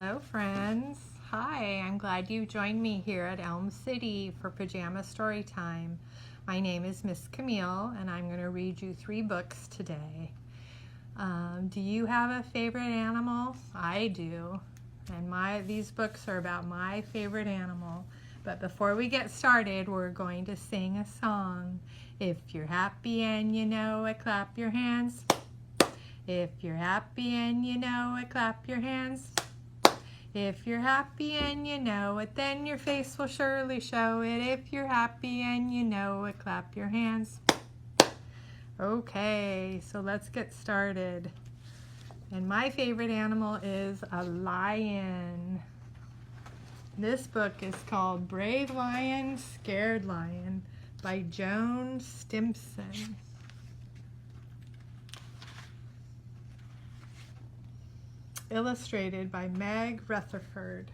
Hello friends. Hi, I'm glad you joined me here at Elm City for Pajama Story Time. My name is Miss Camille and I'm going to read you 3 books today. Do you have a favorite animal? I do. And these books are about my favorite animal. But before we get started, we're going to sing a song. If you're happy and you know it, clap your hands. If you're happy and you know it, clap your hands. If you're happy and you know it, then your face will surely show it. If you're happy and you know it, clap your hands. Okay, so let's get started. And my favorite animal is a lion. This book is called Brave Lion, Scared Lion by Joan Stimson. Illustrated by Meg Rutherford.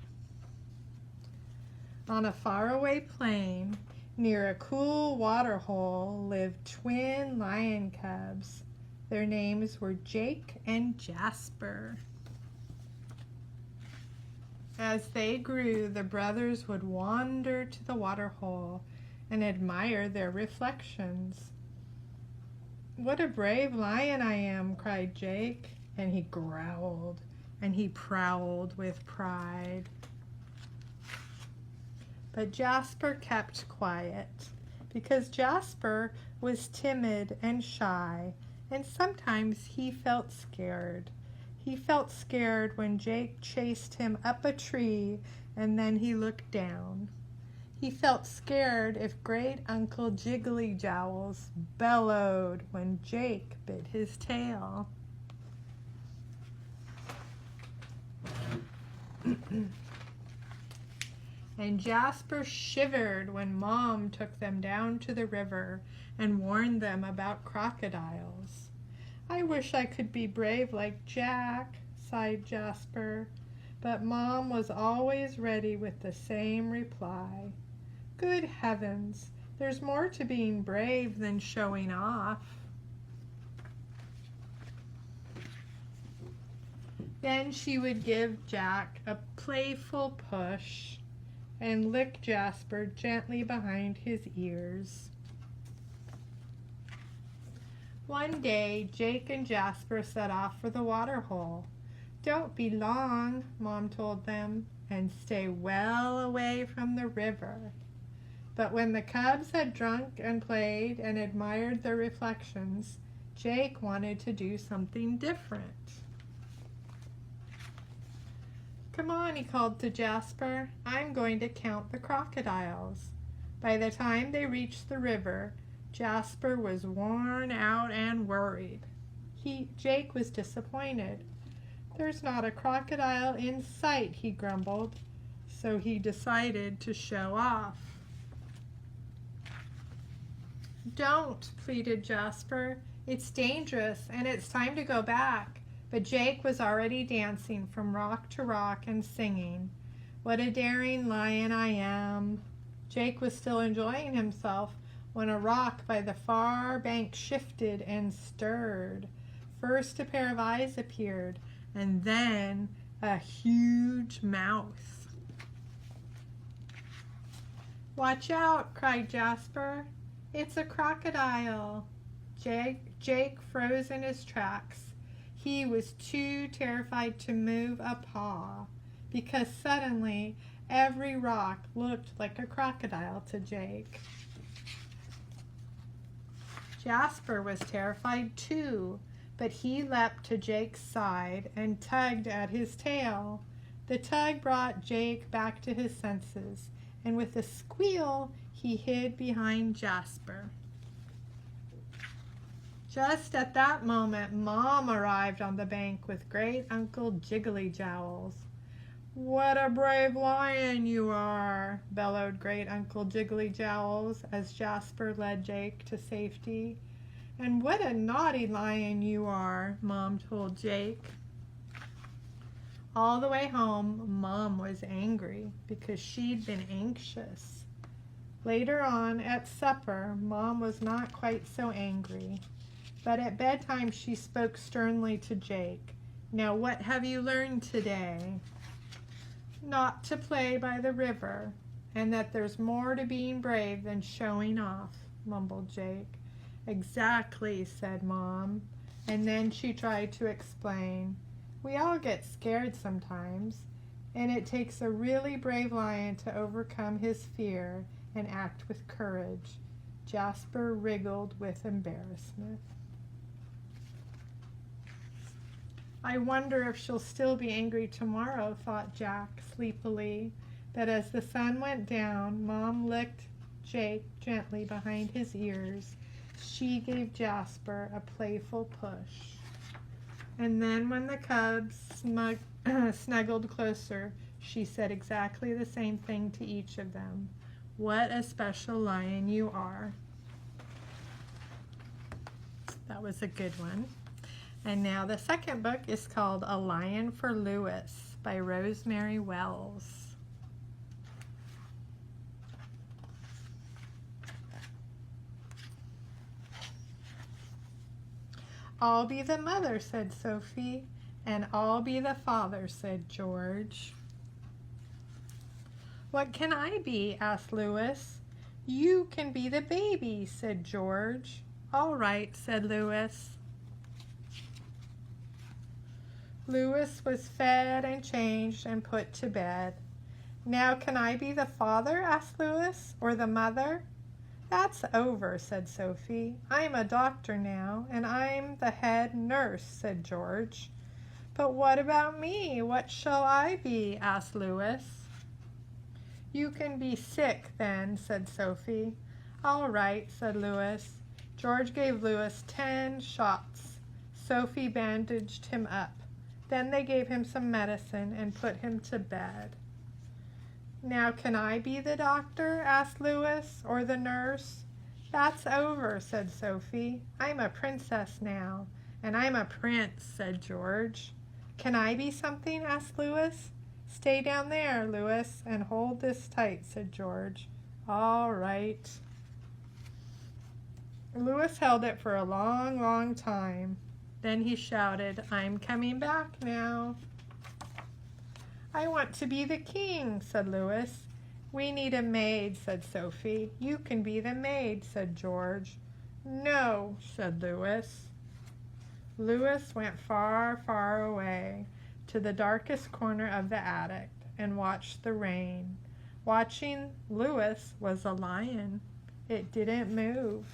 On a faraway plain, near a cool water hole, lived twin lion cubs. Their names were Jake and Jasper. As they grew, the brothers would wander to the water hole and admire their reflections. "What a brave lion I am," cried Jake, and he growled. And he prowled with pride. But Jasper kept quiet, because Jasper was timid and shy, and sometimes he felt scared. He felt scared when Jake chased him up a tree and then he looked down. He felt scared if Great Uncle Jiggly Jowls bellowed when Jake bit his tail. And Jasper shivered when Mom took them down to the river and warned them about crocodiles. "I wish I could be brave like Jack," sighed Jasper, but Mom was always ready with the same reply. "Good heavens, there's more to being brave than showing off." Then she would give Jack a playful push and lick Jasper gently behind his ears. One day, Jake and Jasper set off for the water hole. "Don't be long," Mom told them, "and stay well away from the river." But when the cubs had drunk and played and admired their reflections, Jake wanted to do something different. "Come on," he called to Jasper. "I'm going to count the crocodiles." By the time they reached the river, Jasper was worn out and worried. Jake was disappointed. "There's not a crocodile in sight," he grumbled. So he decided to show off. "Don't," pleaded Jasper. "It's dangerous and it's time to go back." But Jake was already dancing from rock to rock and singing, "What a daring lion I am." Jake was still enjoying himself when a rock by the far bank shifted and stirred. First a pair of eyes appeared, and then a huge mouth. "Watch out," cried Jasper. "It's a crocodile." Jake froze in his tracks. He was too terrified to move a paw, because suddenly every rock looked like a crocodile to Jake. Jasper was terrified too, but he leapt to Jake's side and tugged at his tail. The tug brought Jake back to his senses, and with a squeal, he hid behind Jasper. Just at that moment, Mom arrived on the bank with Great Uncle Jiggly Jowls. "What a brave lion you are," bellowed Great Uncle Jiggly Jowls as Jasper led Jake to safety. "And what a naughty lion you are," Mom told Jake. All the way home, Mom was angry because she'd been anxious. Later on, at supper, Mom was not quite so angry. But at bedtime she spoke sternly to Jake. "Now what have you learned today?" not to play by the river, and that there's more to being brave than showing off, mumbled Jake. Exactly, said Mom, and then she tried to explain. We all get scared sometimes, and it takes a really brave lion to overcome his fear and act with courage. Jasper wriggled with embarrassment. I wonder if she'll still be angry tomorrow, thought Jack sleepily. But as the sun went down, Mom licked Jake gently behind his ears. She gave Jasper a playful push. And then when the cubs snuggled closer, she said exactly the same thing to each of them. What a special lion you are. That was a good one. And now the second book is called A Lion for Lewis by Rosemary Wells. I'll be the mother, said Sophie, and I'll be the father, said George. What can I be? Asked Lewis. You can be the baby, said George. All right, said Lewis. Lewis was fed and changed and put to bed. Now can I be the father? Asked Lewis, or the mother? That's over, said Sophie. I'm a doctor now, and I'm the head nurse, said George. But what about me? What shall I be? Asked Lewis. You can be sick then, said Sophie. All right, said Lewis. George gave Lewis 10 shots. Sophie bandaged him up. Then they gave him some medicine and put him to bed. Now can I be the doctor? Asked Lewis, or the nurse? That's over, said Sophie. I'm a princess now, and I'm a prince, said George. Can I be something? Asked Lewis. Stay down there, Lewis, and hold this tight, said George. All right. Lewis held it for a long, long time. Then he shouted, I'm coming back now. I want to be the king, said Lewis. We need a maid, said Sophie. You can be the maid, said George. No, said Lewis. Lewis went far, far away to the darkest corner of the attic and watched the rain. Watching Lewis was a lion. It didn't move.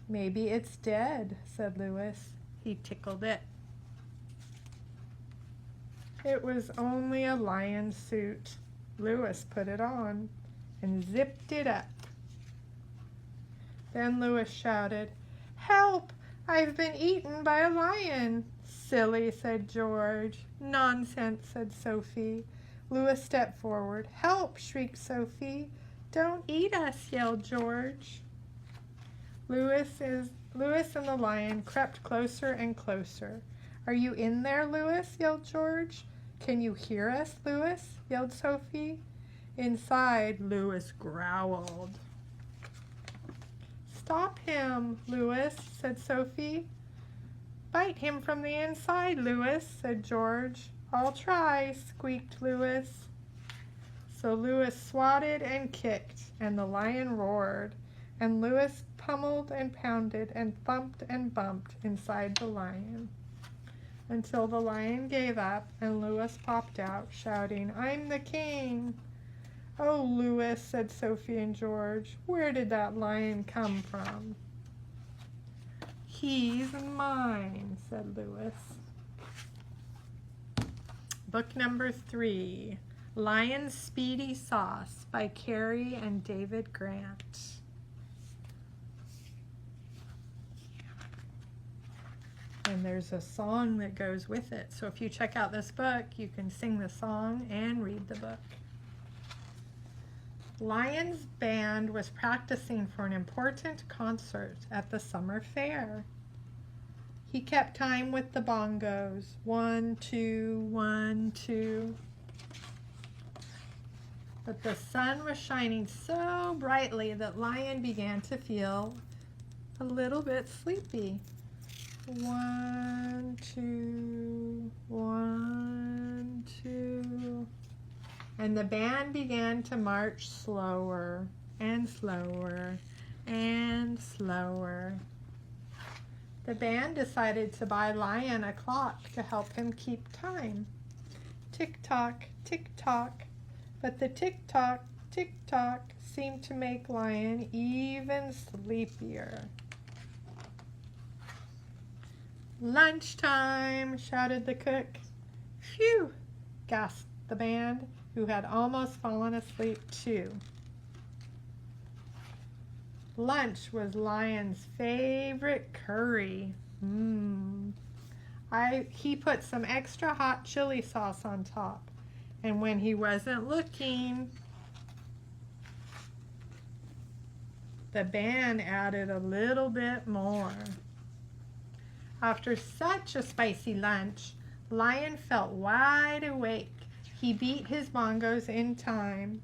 Maybe it's dead, said Lewis. He tickled it. It was only a lion suit. Lewis put it on and zipped it up. Then Lewis shouted, Help! I've been eaten by a lion. Silly, said George. Nonsense, said Sophie. Lewis stepped forward. Help, shrieked Sophie. Don't eat us, yelled George. Lewis and the lion crept closer and closer. Are you in there, Lewis? Yelled George. Can you hear us, Lewis? Yelled Sophie. Inside, Lewis growled. Stop him, Lewis, said Sophie. Bite him from the inside, Lewis, said George. I'll try, squeaked Lewis. So Lewis swatted and kicked, and the lion roared, and Lewis pummeled and pounded and thumped and bumped inside the lion, until the lion gave up and Lewis popped out, shouting, I'm the king. Oh, Lewis, said Sophie and George, where did that lion come from? He's mine, said Lewis. Book number 3, Lion's Speedy Sauce by Carrie and David Grant. And there's a song that goes with it. So if you check out this book, you can sing the song and read the book. Lion's band was practicing for an important concert at the summer fair. He kept time with the bongos. 1, 2, 1, 2. But the sun was shining so brightly that Lion began to feel a little bit sleepy. 1, 2, 1, 2. and the band began to march slower and slower and slower. The band decided to buy Lion a clock to help him keep time. Tick-tock, tick-tock, but the tick-tock, tick-tock seemed to make Lion even sleepier. "Lunchtime!" shouted the cook. "Phew!" gasped the band, who had almost fallen asleep too. Lunch was Lion's favorite curry. He put some extra hot chili sauce on top, and when he wasn't looking, the band added a little bit more. After such a spicy lunch, Lion felt wide awake. He beat his bongos in time.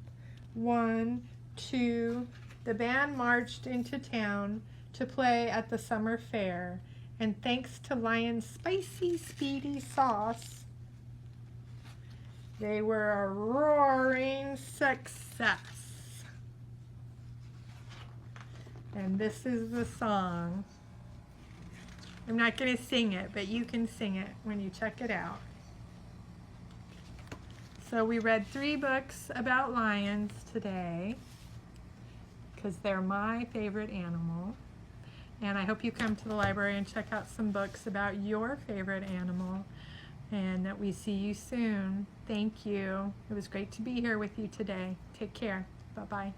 1, 2, the band marched into town to play at the summer fair, and thanks to Lion's spicy Speedy Sauce, they were a roaring success. And this is the song. I'm not going to sing it, but you can sing it when you check it out. So we read 3 books about lions today because they're my favorite animal. And I hope you come to the library and check out some books about your favorite animal, and that we see you soon. Thank you. It was great to be here with you today. Take care. Bye-bye.